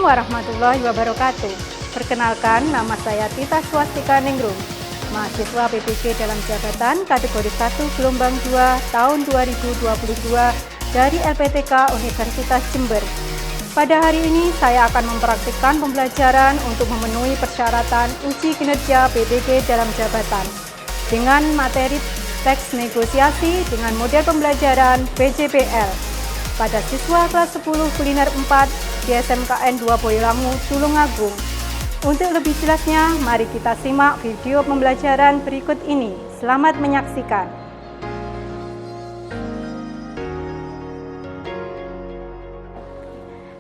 warahmatullahi wabarakatuh. Perkenalkan, nama saya Tita Swastika Ningrum, mahasiswa PBG dalam jabatan kategori 1 gelombang 2 tahun 2022 dari LPTK Universitas Jember. Pada hari ini saya akan mempraktikkan pembelajaran untuk memenuhi persyaratan uji kinerja PBG dalam jabatan dengan materi teks negosiasi dengan model pembelajaran PJPL pada siswa kelas 10 kuliner 4 di SMKN 2 Boyolangu, Tulungagung. Untuk lebih jelasnya, mari kita simak video pembelajaran berikut ini. Selamat menyaksikan.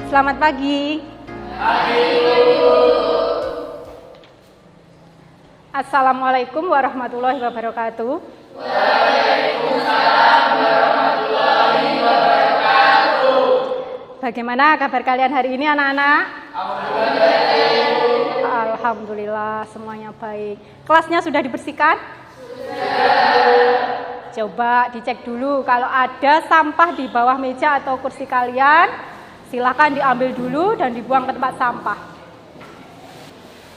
Selamat pagi. Assalamualaikum warahmatullahi wabarakatuh. Waalaikumsalam warahmatullahi wabarakatuh. Bagaimana kabar kalian hari ini anak-anak? Alhamdulillah semuanya baik. Kelasnya sudah dibersihkan? Sudah. Coba dicek dulu kalau ada sampah di bawah meja atau kursi kalian, silakan diambil dulu dan dibuang ke tempat sampah.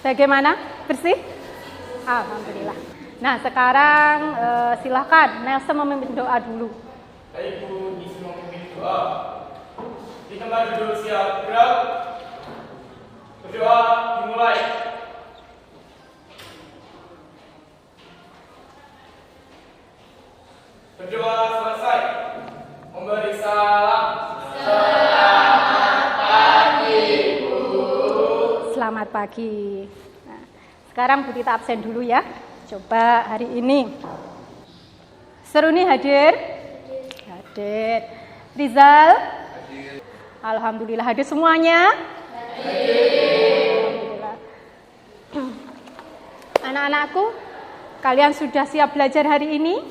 Bagaimana? Bersih? Alhamdulillah. Nah sekarang silakan Nelson memimpin doa dulu. Baik Bu, Nisi memimpin doa. Di tempat duduk siap gerak. Berdoa dimulai. Berdoa selesai. Memberi salam. Selamat pagi Bu. Selamat pagi. Nah, sekarang Bu Tita absen dulu ya. Coba hari ini. Seru nih hadir? Hadir. Rizal? Hadir. Alhamdulillah hadir semuanya? Alhamdulillah. Anak-anakku, kalian sudah siap belajar hari ini?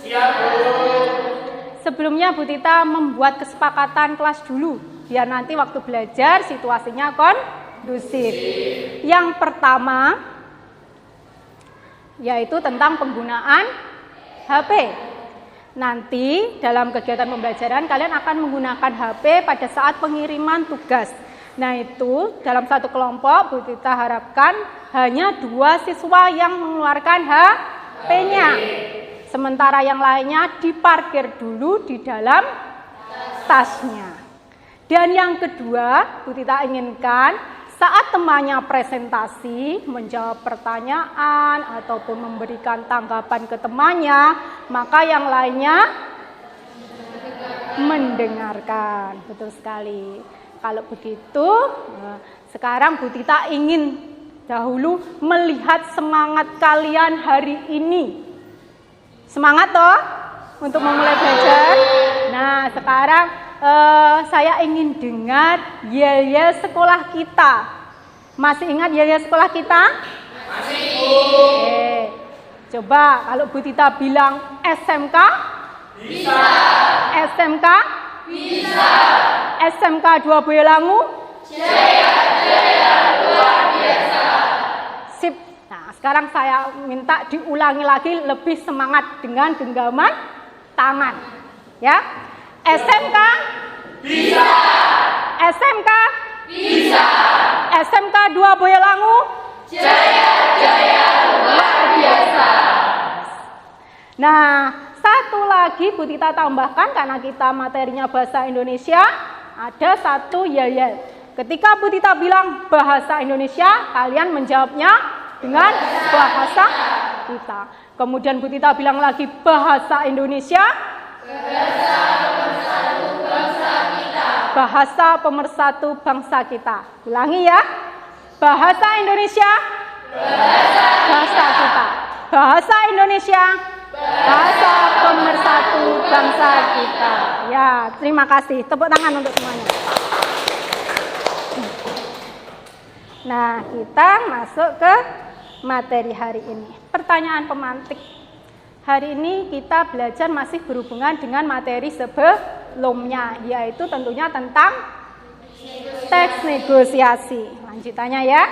Siap Bu. Sebelumnya Bu Tita membuat kesepakatan kelas dulu, biar nanti waktu belajar situasinya kondusif. Yang pertama, yaitu tentang penggunaan HP. Nanti dalam kegiatan pembelajaran kalian akan menggunakan HP pada saat pengiriman tugas. Nah itu dalam satu kelompok Bu Tita harapkan hanya 2 siswa yang mengeluarkan HP-nya. Sementara yang lainnya diparkir dulu di dalam tasnya. Dan yang kedua Bu Tita inginkan saat temannya presentasi, menjawab pertanyaan, ataupun memberikan tanggapan ke temannya, maka yang lainnya mendengarkan. Betul sekali. Kalau begitu, sekarang Bu Tita ingin dahulu melihat semangat kalian hari ini. Semangat toh untuk memulai belajar? Nah, sekarang saya ingin dengar yel-yel sekolah kita. Masih ingat yel-yel sekolah kita? Masih. Oke. Coba kalau Bu Tita bilang SMK? Bisa. SMK? Bisa. SMK 2 Boyolangu? Jaya luar biasa. Sip. Nah, sekarang saya minta diulangi lagi lebih semangat dengan genggaman tangan. Ya. SMK? Bisa. SMK? Bisa. SMK 2 Boyolangu? Jaya luar biasa. Nah, satu lagi Bu Tita tambahkan karena kita materinya bahasa Indonesia, ada satu yel-yel. Ketika Bu Tita bilang bahasa Indonesia, kalian menjawabnya dengan bahasa kita. Kemudian Bu Tita bilang lagi bahasa Indonesia, bahasa pemersatu bangsa kita. Ulangi ya. Bahasa Indonesia, bahasa kita. Bahasa Indonesia, bahasa pemersatu bangsa kita. Ya, terima kasih. Tepuk tangan untuk semuanya. Nah, kita masuk ke materi hari ini. Pertanyaan pemantik. Hari ini kita belajar masih berhubungan dengan materi sebelumnya, yaitu tentunya tentang teks negosiasi. Lanjutannya ya.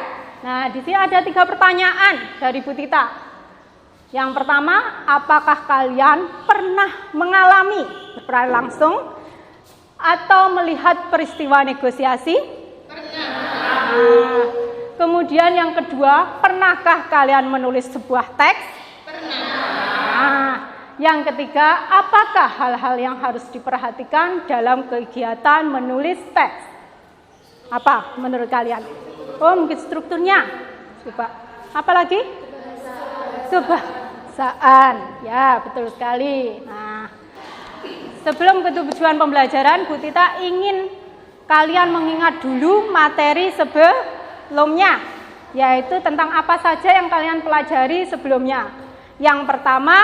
Nah, di sini ada 3 pertanyaan dari Bu Tita. Yang pertama, apakah kalian pernah mengalami berperan langsung atau melihat peristiwa negosiasi? Pernah. Nah, kemudian yang kedua, pernahkah kalian menulis sebuah teks? Pernah. Nah, yang ketiga, apakah hal-hal yang harus diperhatikan dalam kegiatan menulis teks? Apa menurut kalian? Oh, mungkin strukturnya. Coba. Apa lagi? Kebahasaan. Ya, betul sekali. Nah, sebelum ke tujuan pembelajaran, Bu Tita ingin kalian mengingat dulu materi sebelumnya, yaitu tentang apa saja yang kalian pelajari sebelumnya. Yang pertama,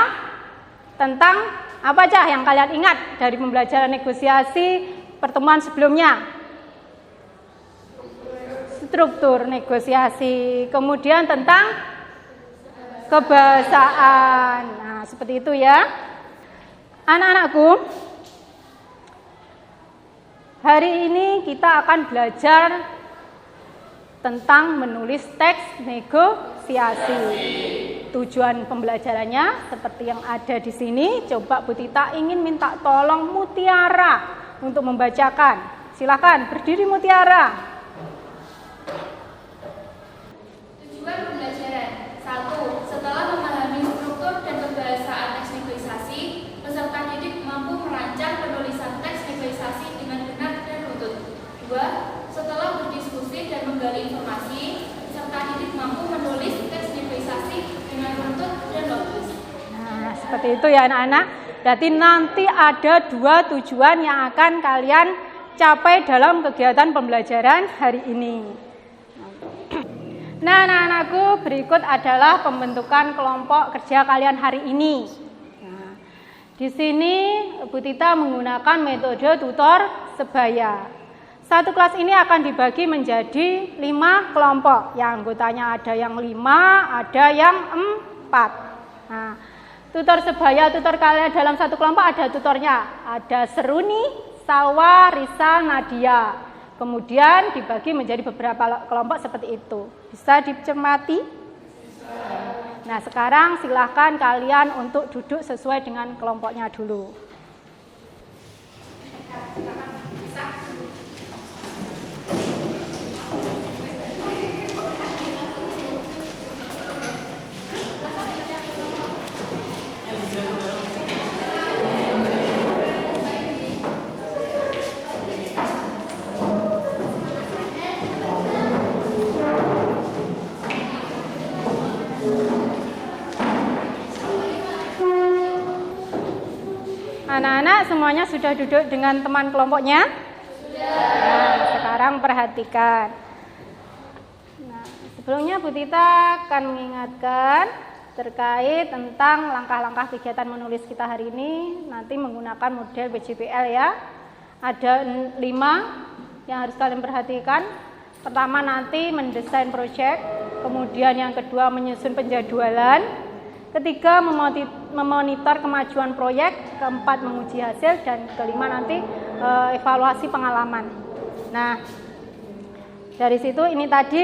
tentang apa aja yang kalian ingat dari pembelajaran negosiasi pertemuan sebelumnya? Struktur negosiasi, kemudian tentang kebahasaan. Nah, seperti itu ya. Anak-anakku, hari ini kita akan belajar tentang menulis teks negosiasi. Tujuan pembelajarannya seperti yang ada di sini. Coba Bu Tita ingin minta tolong Mutiara untuk membacakan. Silakan berdiri Mutiara. Tujuan pembelajaran. 1. Setelah memahami struktur dan kebahasaan teks negosiasi, peserta didik mampu merancang penulisan teks negosiasi dengan benar dan runtut. 2. Setelah berdiskusi dan menggali informasi, peserta didik mampu menulis teks negosiasi dengan runtut dan logus. Nah, seperti itu ya anak-anak. Berarti nanti ada 2 tujuan yang akan kalian capai dalam kegiatan pembelajaran hari ini. Nah, anak-anakku, berikut adalah pembentukan kelompok kerja kalian hari ini. Nah, di sini Bu Tita menggunakan metode tutor sebaya. Satu kelas ini akan dibagi menjadi 5 kelompok. Yang anggotanya ada yang 5, ada yang 4. Nah, tutor sebaya, tutor kalian dalam satu kelompok ada tutornya. Ada Seruni, Salwa, Risa, Nadia. Kemudian dibagi menjadi beberapa kelompok seperti itu. Bisa dicermati? Nah, sekarang silahkan kalian untuk duduk sesuai dengan kelompoknya dulu. Anak-anak semuanya sudah duduk dengan teman kelompoknya? Sudah. Nah, sekarang perhatikan. Nah, sebelumnya Bu Tita akan mengingatkan terkait tentang langkah-langkah kegiatan menulis kita hari ini. Nanti menggunakan model BJPL ya. Ada 5 yang harus kalian perhatikan. Pertama nanti mendesain proyek, kemudian yang kedua menyusun penjadwalan. Ketiga, memonitor kemajuan proyek. Keempat, menguji hasil. Dan kelima nanti evaluasi pengalaman. Nah, dari situ ini tadi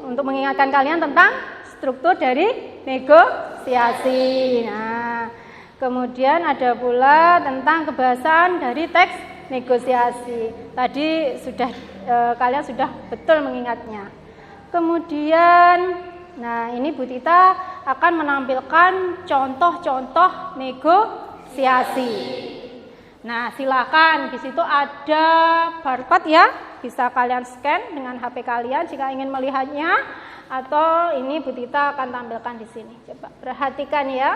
untuk mengingatkan kalian tentang struktur dari negosiasi. Nah, kemudian ada pula tentang kebahasaan dari teks negosiasi. Tadi sudah kalian sudah betul mengingatnya. Kemudian, nah ini Bu Tita akan menampilkan contoh-contoh negosiasi. Nah, silakan di situ ada barcode ya, bisa kalian scan dengan HP kalian jika ingin melihatnya, atau ini Bu Tita akan tampilkan di sini. Coba perhatikan ya.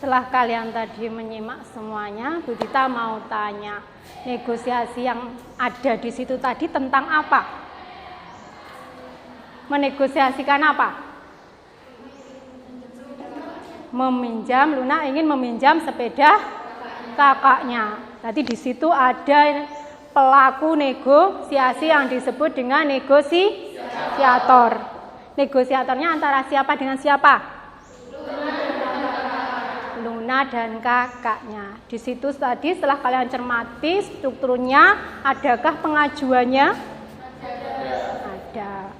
Setelah kalian tadi menyimak semuanya, Bu Tita mau tanya, negosiasi yang ada di situ tadi tentang apa? Menegosiasikan apa? Meminjam, Luna ingin meminjam sepeda kakaknya. Tadi di situ ada pelaku negosiasi yang disebut dengan negosiator. Negosiatornya antara siapa dengan siapa? Luna dan kakaknya. Di situ tadi setelah kalian cermati strukturnya, adakah pengajuannya? Ada.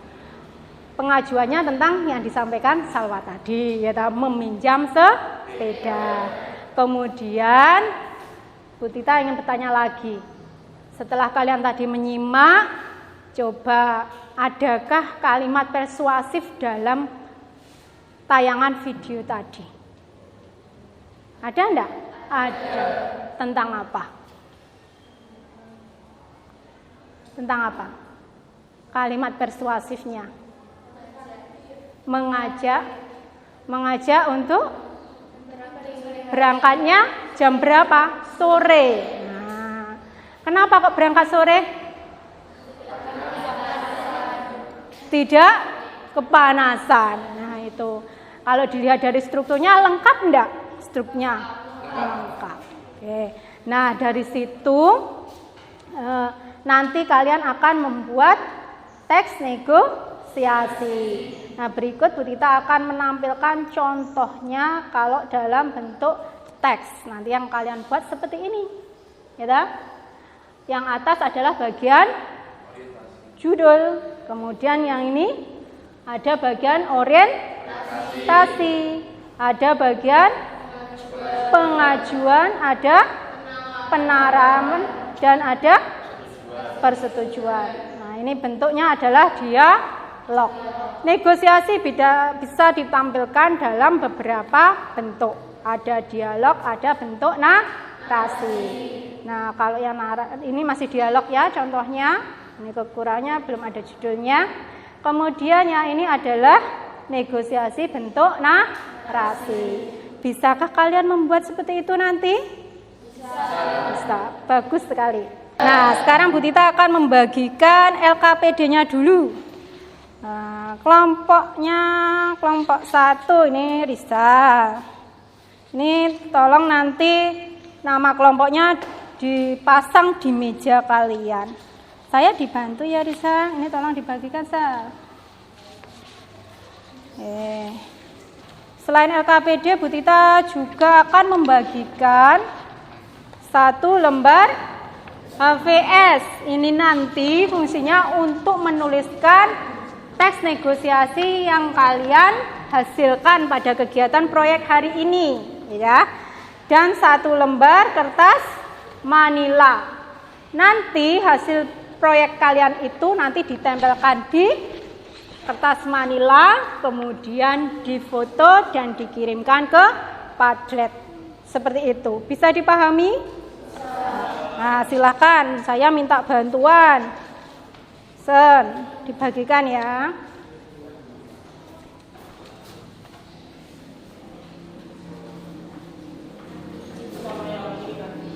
Pengajuannya tentang yang disampaikan Salwa tadi, yaitu meminjam sepeda. Kemudian Bu Tita ingin bertanya lagi. Setelah kalian tadi menyimak, coba adakah kalimat persuasif dalam tayangan video tadi? Ada enggak? Ada. Tentang apa? Tentang apa? Kalimat persuasifnya. Mengajak untuk berangkatnya jam berapa? Sore. Nah, kenapa kok berangkat sore? Tidak kepanasan. Nah, itu. Kalau dilihat dari strukturnya lengkap enggak? Strukturnya lengkap. Oke. Nah, dari situ nanti kalian akan membuat teks negosiasi. Nah, berikut Bu Tita akan menampilkan contohnya kalau dalam bentuk teks. Nanti yang kalian buat seperti ini. Ya. Yang atas adalah bagian judul. Kemudian yang ini ada bagian orientasi. Ada bagian pengajuan, ada penaraman, dan ada persetujuan. Nah, ini bentuknya adalah dialog. Negosiasi bisa ditampilkan dalam beberapa bentuk. Ada dialog, ada bentuk narasi. Nah, kalau yang ini masih dialog ya contohnya. Ini kekurangannya belum ada judulnya. Kemudian yang ini adalah negosiasi bentuk narasi. Bisakah kalian membuat seperti itu nanti? Bisa. Bagus sekali. Nah, sekarang Bu Tita akan membagikan LKPD-nya dulu. Nah, kelompoknya, kelompok 1 ini Risa. Ini tolong nanti nama kelompoknya dipasang di meja kalian. Saya dibantu ya Risa. Ini tolong dibagikan, Sa. Selain LKPD, Bu Tita juga akan membagikan 1 lembar HVS. Ini nanti fungsinya untuk menuliskan teks negosiasi yang kalian hasilkan pada kegiatan proyek hari ini, ya. Dan 1 lembar kertas manila. Nanti hasil proyek kalian itu nanti ditempelkan di kertas manila, kemudian difoto dan dikirimkan ke Padlet. Seperti itu. Bisa dipahami? Nah, silakan. Saya minta bantuan. Sen, dibagikan ya.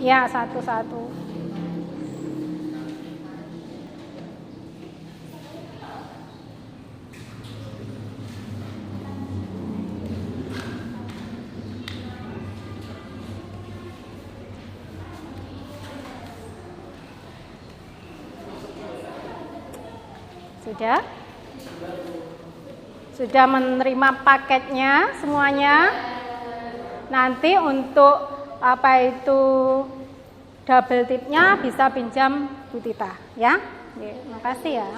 Ya, satu-satu. Sudah? Sudah menerima paketnya semuanya? Nanti untuk apa itu double tipnya bisa pinjam Bu Tita, ya? Terima kasih ya.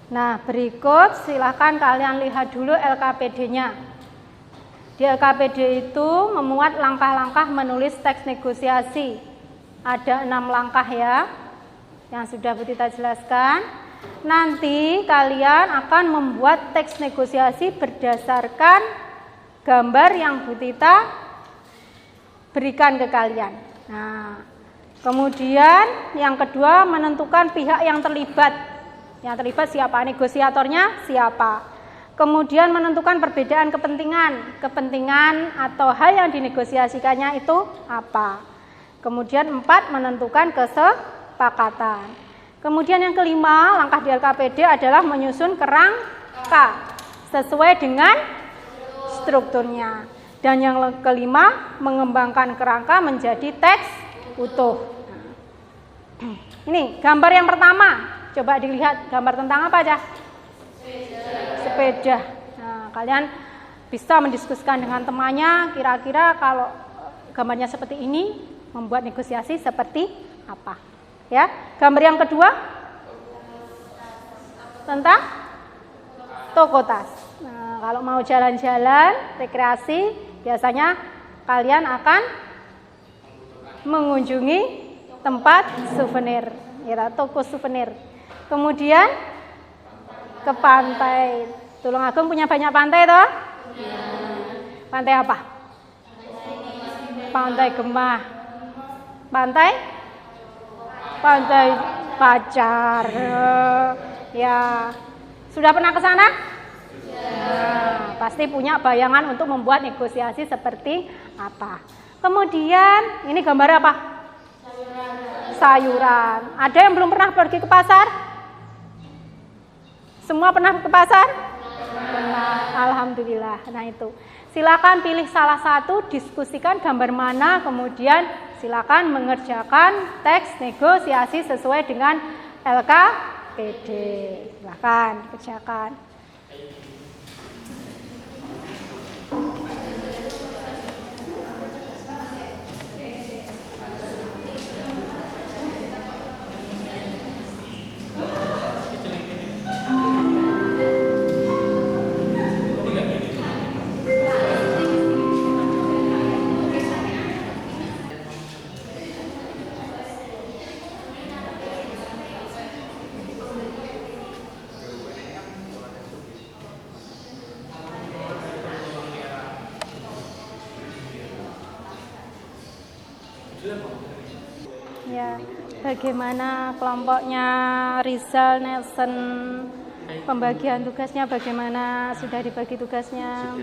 Nah, berikut silakan kalian lihat dulu LKPD-nya. Di LKPD itu memuat langkah-langkah menulis teks negosiasi. Ada 6 langkah ya, yang sudah Bu Tita jelaskan. Nanti kalian akan membuat teks negosiasi berdasarkan gambar yang Bu Tita berikan ke kalian. Nah, kemudian yang kedua menentukan pihak yang terlibat. Yang terlibat siapa? Negosiatornya siapa? Kemudian menentukan perbedaan kepentingan atau hal yang dinegosiasikannya itu apa. Kemudian 4, menentukan kesepakatan. Kemudian yang kelima, langkah di LKPD adalah menyusun kerangka sesuai dengan strukturnya. Dan yang kelima, mengembangkan kerangka menjadi teks utuh. Ini gambar yang pertama, coba dilihat gambar tentang apa aja? Sepeda. Nah, kalian bisa mendiskusikan dengan temannya, kira-kira kalau gambarnya seperti ini, membuat negosiasi seperti apa? Ya, gambar yang kedua tentang toko tas. Nah, kalau mau jalan-jalan, rekreasi, biasanya kalian akan mengunjungi tempat souvenir, ya, toko souvenir. Kemudian ke pantai. Tulungagung punya banyak pantai toh? Ya. Pantai apa? Pantai Gemah. Pantai Pacar. Ya. Sudah pernah ke sana? Ya. Pasti punya bayangan untuk membuat negosiasi seperti apa. Kemudian ini gambar apa? Sayuran. Ada yang belum pernah pergi ke pasar? Semua pernah ke pasar? Pernah. Alhamdulillah. Nah itu. Silakan pilih salah satu, diskusikan gambar mana, kemudian silakan mengerjakan teks negosiasi sesuai dengan LKPD. Silakan kerjakan. Ya, bagaimana kelompoknya Rizal, Nelson, pembagian tugasnya bagaimana? Sudah dibagi tugasnya?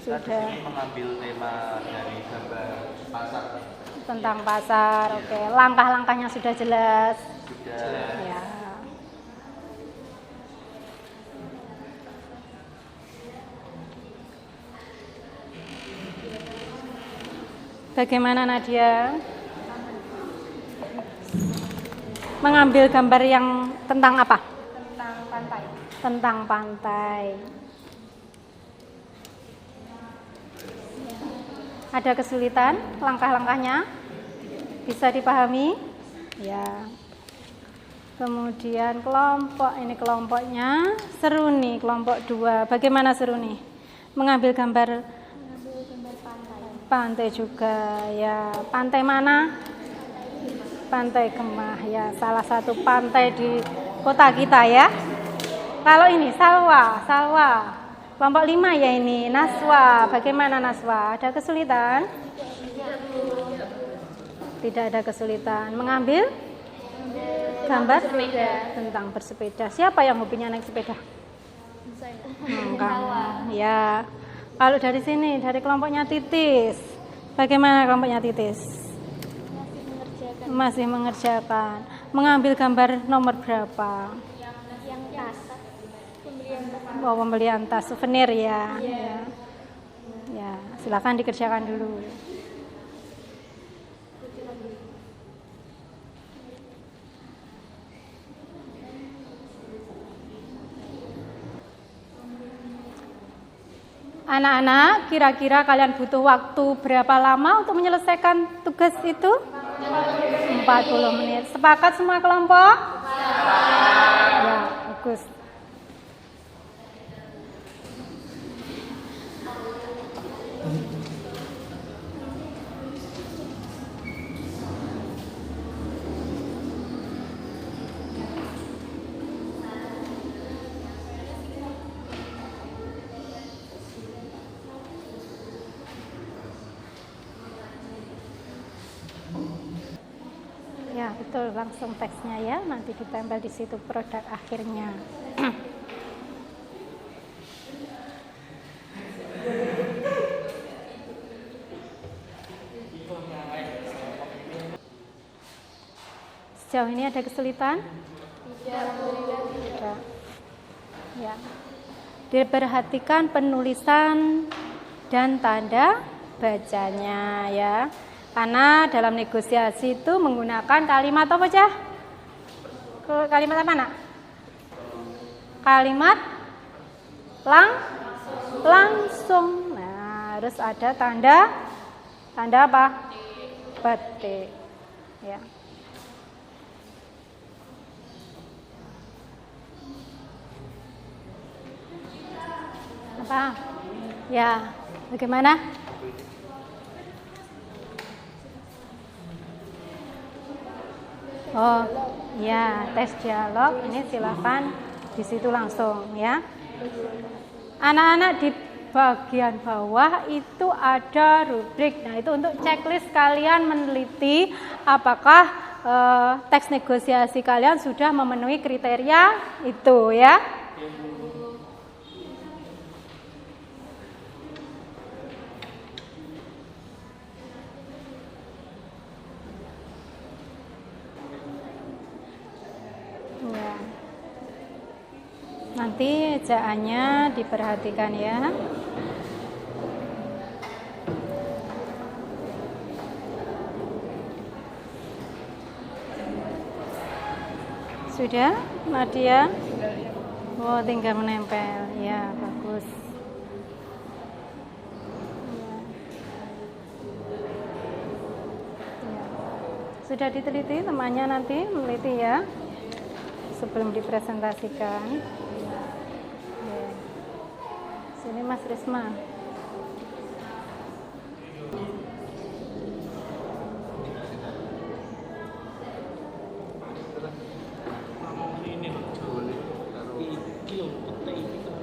Sudah. Mengambil tema dari gambar pasar. Tentang pasar, oke. Langkah-langkahnya sudah jelas? Sudah. Ya. Bagaimana Nadia? Mengambil gambar yang tentang apa? Tentang pantai. Tentang pantai. Ada kesulitan langkah-langkahnya? Bisa dipahami? Ya. Kemudian kelompok, ini kelompoknya seru nih, kelompok 2. Bagaimana seru nih? Mengambil gambar pantai juga, ya. Pantai mana? Pantai Gemah, ya. Salah satu pantai di kota kita ya. Kalau ini Salwa. Kelompok 5 ya ini, Naswa. Bagaimana Naswa? Ada kesulitan? Tidak ada kesulitan. Mengambil gambar tentang bersepeda. Siapa yang hobinya naik sepeda? Kamu. Ya. Kalau dari sini, dari kelompoknya Titis, bagaimana kelompoknya Titis? Masih mengerjakan. Mengambil gambar nomor berapa? Yang tas. Pembelian tas souvenir ya. Ya, silakan dikerjakan dulu. Anak-anak, kira-kira kalian butuh waktu berapa lama untuk menyelesaikan tugas itu? 40 menit. Sepakat semua kelompok? Ya, bagus. Ya, betul, langsung teksnya ya, nanti ditempel di situ produk akhirnya. Sejauh ini ada kesulitan? Tidak. Ya. Diperhatikan penulisan dan tanda bacanya ya. Karena dalam negosiasi itu menggunakan kalimat apa aja? Kalimat apa, Nak? Kalimat langsung. Nah, harus ada tanda apa? Petik. Ya. Apa? Ya, bagaimana? Oh, ya, tes dialog ini silakan di situ langsung ya. Anak-anak di bagian bawah itu ada rubrik. Nah, itu untuk checklist kalian meneliti apakah teks negosiasi kalian sudah memenuhi kriteria itu ya. Ya. Nanti ejaannya diperhatikan ya. Sudah, Nadia? Oh, tinggal menempel. Ya, bagus. Ya. Sudah diteliti temannya nanti meneliti ya. Sebelum dipresentasikan. Ya. Sini Mas Risma.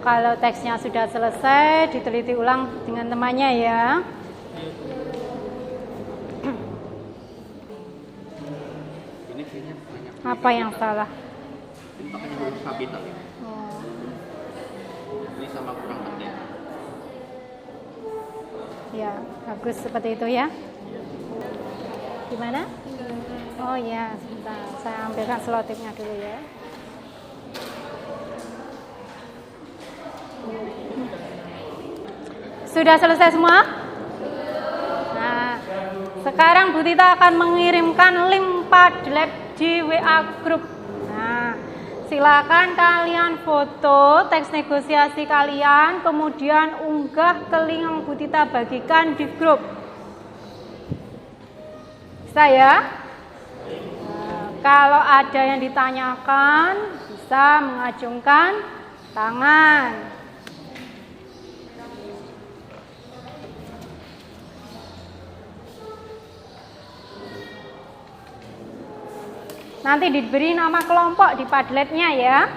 Kalau teksnya sudah selesai, diteliti ulang dengan temannya ya. Apa yang salah? Ini pakainya huruf kapital. Oh. Ini sama kurang penting. Ya, bagus seperti itu ya. Gimana? Oh ya, sebentar. Saya ambilkan selotipnya dulu ya. Sudah selesai semua? Nah, sekarang Bu Tita akan mengirimkan link Padlet di WA Group. Nah, silakan kalian foto teks negosiasi kalian, kemudian unggah ke link yang Bu Tita bagikan di grup. Bisa ya? Nah, kalau ada yang ditanyakan, bisa mengacungkan tangan. Nanti diberi nama kelompok di Padletnya ya.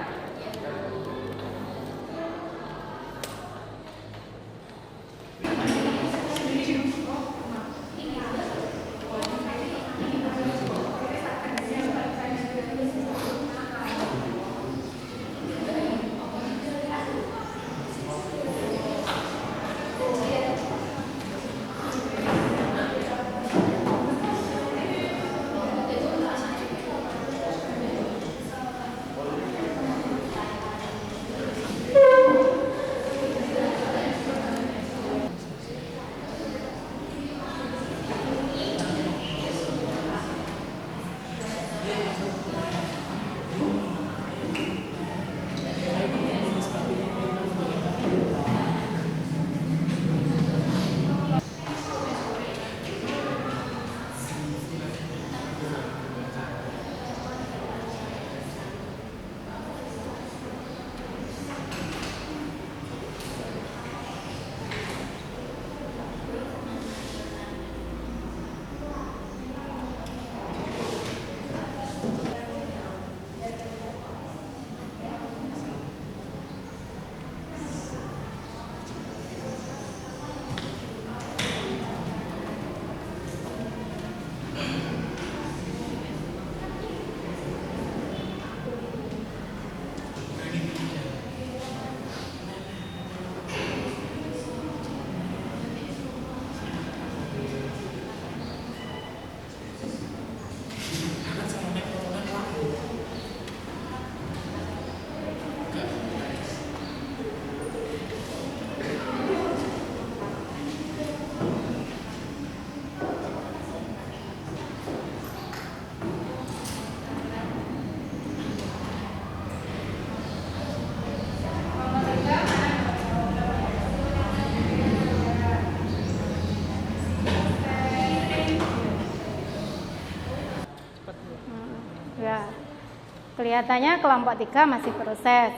Kelihatannya kelompok 3 masih proses.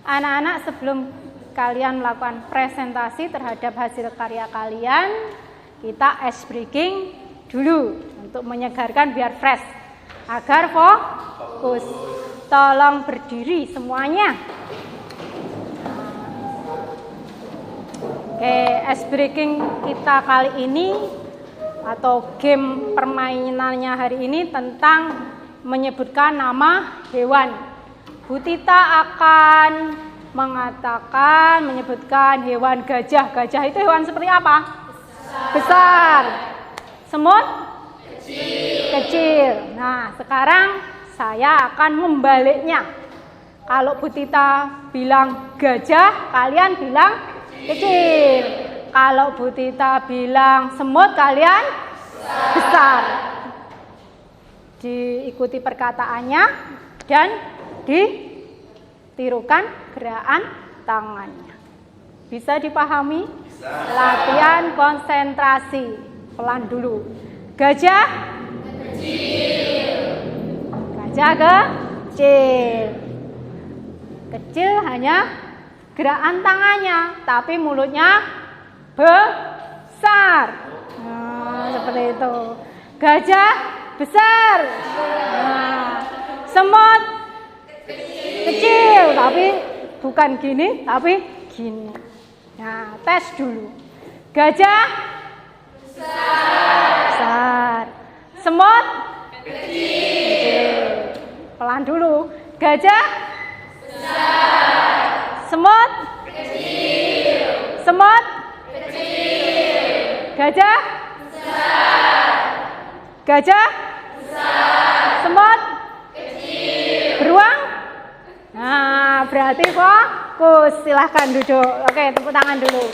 Anak-anak, sebelum kalian melakukan presentasi terhadap hasil karya kalian, kita ice breaking dulu untuk menyegarkan biar fresh, agar fokus. Tolong berdiri semuanya. Oke, ice breaking kita kali ini atau game permainannya hari ini tentang menyebutkan nama hewan. Bu Tita akan menyebutkan hewan gajah. Gajah itu hewan seperti apa? Besar. Semut? Kecil. Nah, sekarang saya akan membaliknya. Kalau Bu Tita bilang gajah, kalian bilang kecil. Kalau Bu Tita bilang semut, kalian besar. Diikuti perkataannya dan ditirukan gerakan tangannya. Bisa dipahami? Latihan konsentrasi. Pelan dulu. Gajah kecil. Gajah kecil. Kecil hanya gerakan tangannya, tapi mulutnya besar. Nah, seperti itu. Gajah besar. Nah, semut kecil, tapi bukan gini, tapi gini. Nah, tes dulu. Gajah besar. Semut kecil. Pelan dulu. Gajah besar. Semut kecil. Semut kecil. Gajah besar. Gajah besar. Semut kecil. Beruang? Nah, berarti fokus. Silahkan duduk. Oke, tepuk tangan dulu.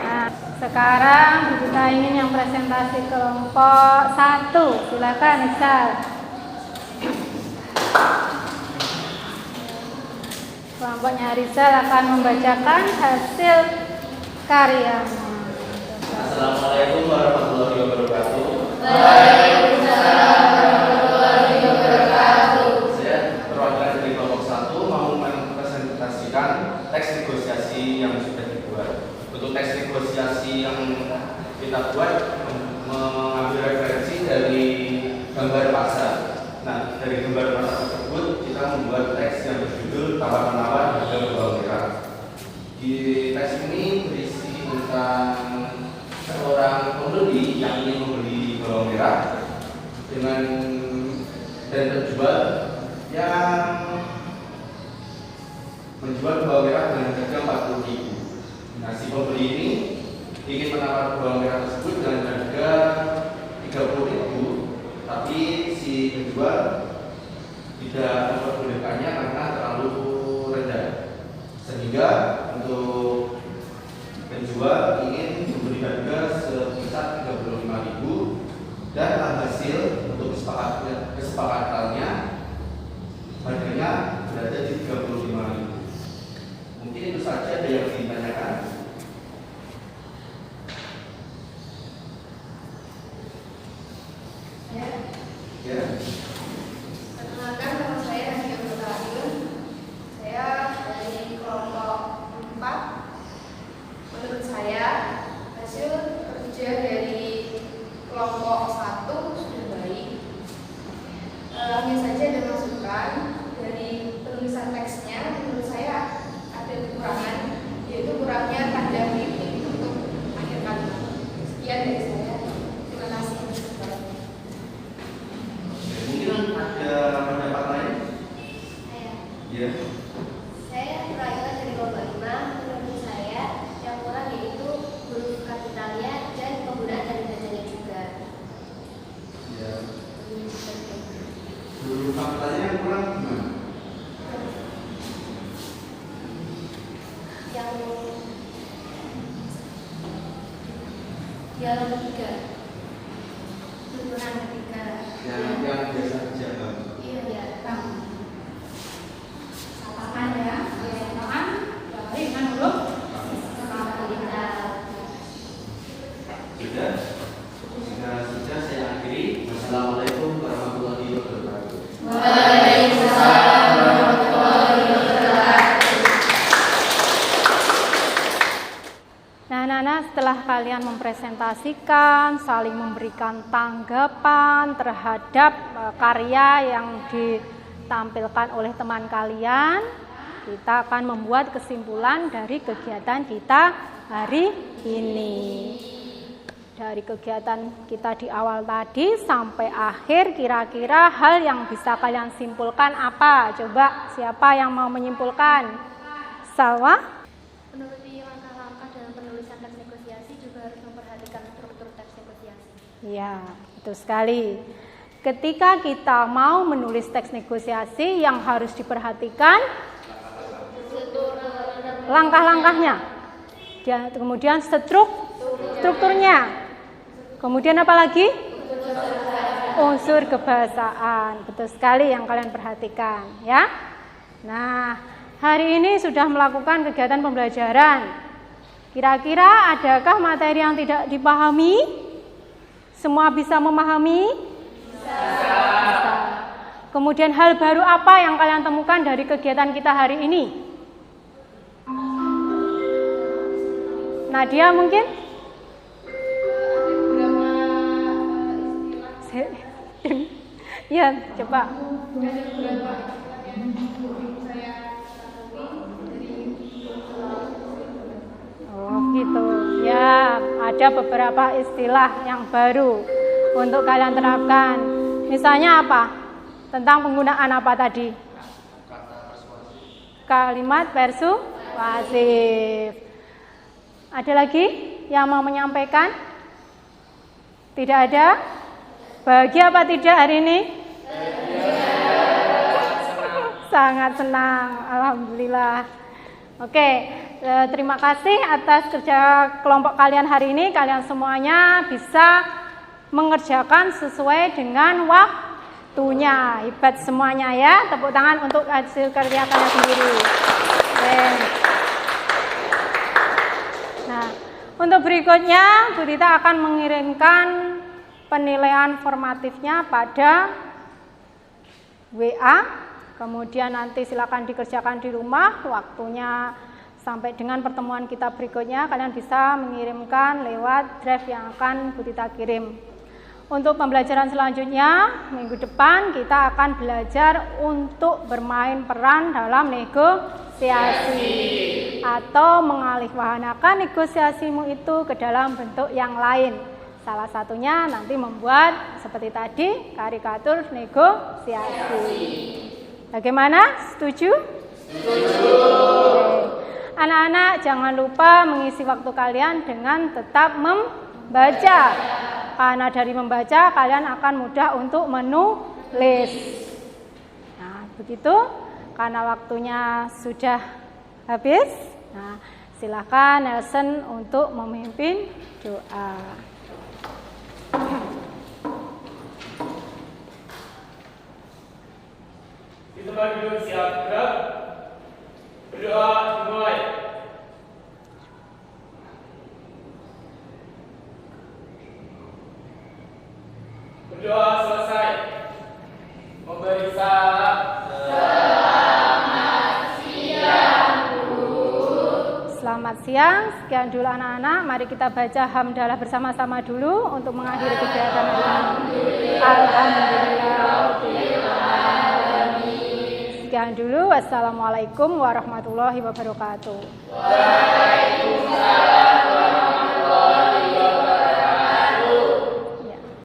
Nah, sekarang kita ingin yang presentasi kelompok 1. Silahkan, Iksal. Kelompoknya Rizal akan membacakan hasil karyanya. Assalamualaikum warahmatullahi wabarakatuh. Waalaikumsalam warahmatullahi wabarakatuh. Saya perwakilan dari kelompok 1 mau mempresentasikan teks negosiasi yang sudah dibuat. Untuk teks negosiasi yang kita buat mengambil referensi dari gambar pasar. Nah, dari gambar pasar tersebut kita membuat teks yang berjudul Tawar-menawar Harga Bawang Merah. Di teks ini berisi tentang seorang pembeli yang ingin membeli bawang merah dan penjual yang menjual bawang merah dengan harga 40.000. Nah, si pembeli ini ingin menawar bawang merah tersebut dengan harga 30.000, tapi si penjual tidak memperbolehkannya karena terlalu rendah, sehingga untuk penjual ingin memberi harga sebesar 35.000 dan hasil untuk kesepakatannya harganya berada di 35.000. Mungkin itu saja, ada yang ditanyakan? Ya. Perkenalkan, nama saya Nadia Mutahayun. Saya dari kelompok 4. Menurut saya, hasil kerja dari kelompok 1 sudah baik. Hanya saja ada masukan dari penulisan teksnya. Menurut saya ada kekurangan, yaitu kurangnya tanda titik untuk akhir kalimat. Sekian dari saya. Terima kasih. Mungkin ada pendapat lain? Ya. Saya perwakilan dari kelompok 5. Menurut saya yang kurang yaitu huruf kapitalnya dan penggunaan tanda-tandanya juga. Ya. Huruf kapitalnya yang kurang gimana? Yang ketiga, turunan ketiga. Yang biasa aja. Iya ya. Katakan ya. Katakan. Baik, kan huruf Kapital. Sudah? Sudah saya akhiri. Wassalamualaikum anak-anak setelah kalian mempresentasikan, saling memberikan tanggapan terhadap karya yang ditampilkan oleh teman kalian, kita akan membuat kesimpulan dari kegiatan kita hari ini. Dari kegiatan kita di awal tadi sampai akhir, kira-kira hal yang bisa kalian simpulkan apa? Coba, siapa yang mau menyimpulkan? Salwa? Menuruti langkah-langkah dalam penulisan teks negosiasi juga harus memperhatikan struktur teks negosiasi. Ya, betul sekali. Ketika kita mau menulis teks negosiasi, yang harus diperhatikan langkah-langkahnya, kemudian strukturnya, kemudian apa lagi? Unsur kebahasaan. Betul sekali yang kalian perhatikan, ya. Nah, hari ini sudah melakukan kegiatan pembelajaran. Kira-kira adakah materi yang tidak dipahami? Semua bisa memahami? Bisa. Kemudian hal baru apa yang kalian temukan dari kegiatan kita hari ini? Nadia mungkin? Ya, coba. Oh gitu. Ya, ada beberapa istilah yang baru untuk kalian terapkan. Misalnya apa? Tentang penggunaan apa tadi? Kalimat persuasif. Ada lagi yang mau menyampaikan? Tidak ada? Bahagia apa tidak hari ini? Sangat senang, alhamdulillah. Oke, terima kasih atas kerja kelompok kalian hari ini. Kalian semuanya bisa mengerjakan sesuai dengan waktunya. Hebat semuanya ya. Tepuk tangan untuk hasil kerja kalian sendiri. Oke. Nah, untuk berikutnya Bu Tita akan mengirimkan penilaian formatifnya pada WA, kemudian nanti silakan dikerjakan di rumah. Waktunya sampai dengan pertemuan kita berikutnya, kalian bisa mengirimkan lewat drive yang akan Bu Tita kirim. Untuk pembelajaran selanjutnya, minggu depan kita akan belajar untuk bermain peran dalam negosiasi atau mengalihwahanakan negosiasimu itu ke dalam bentuk yang lain. Salah satunya nanti membuat seperti tadi karikatur negosiasi. Bagaimana? Setuju? Setuju. Anak-anak jangan lupa mengisi waktu kalian dengan tetap membaca. Karena dari membaca kalian akan mudah untuk menulis. Nah, begitu. Karena waktunya sudah habis. Nah, silakan Nelson untuk memimpin doa. Di tempat duduk siap gerak. Berdoa dimulai. Berdoa selesai. Memberi salam. Selamat siang, sekian dulu anak-anak. Mari kita baca hamdalah bersama-sama dulu untuk mengakhiri kegiatan hari ini. Alhamdulillah. Sekian dulu. Wassalamualaikum warahmatullahi wabarakatuh. Waalaikumsalam.